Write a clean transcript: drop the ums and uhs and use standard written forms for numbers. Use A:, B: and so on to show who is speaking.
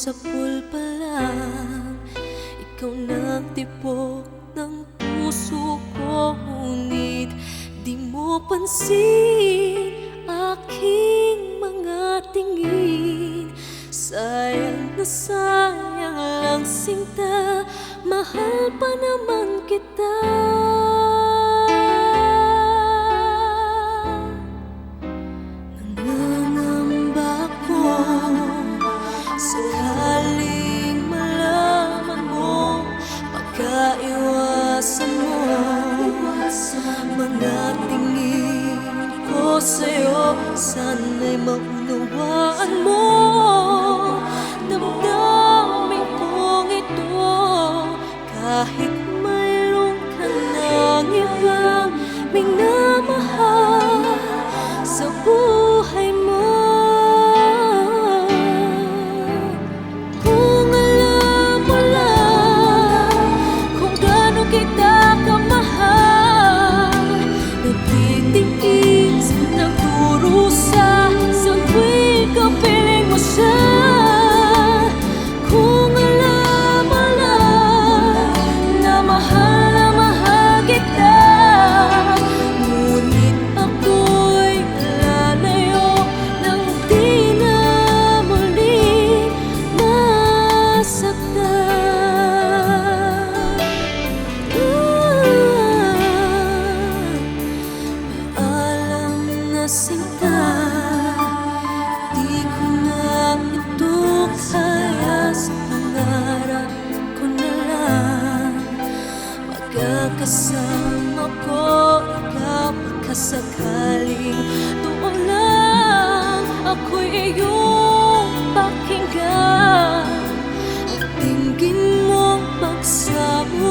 A: sapul pa lang, ikaw nagtibok ng puso ko. Ngunit di mo pansin aking mga tingin. Sayang na sayang lang sinta, mahal pa naman kita. Nangangamba ko sakaling malaman mo, pagkaiwasan mo mga tingin ko sa'yo. Sana'y maunawaan mo damdamin kong ito. Kahit mayroon ka ng ibang minamahal sa buhay mo, kung alam mo lang kung gaano kita kamahal, nagtitiis, nagdurusa sa tuwing kapiling mo siya. Kung alam mo lang na mahal kita, ngunit ako'y lalayo nang di na muli masaktan. Paalam na sinta, di ko na ito kaya. Sa pangarap ko na lang magkakasama ko ikaw. Pagkasakaling doon lang ako'y iyong pakinggan, at dinggin mong pagsamo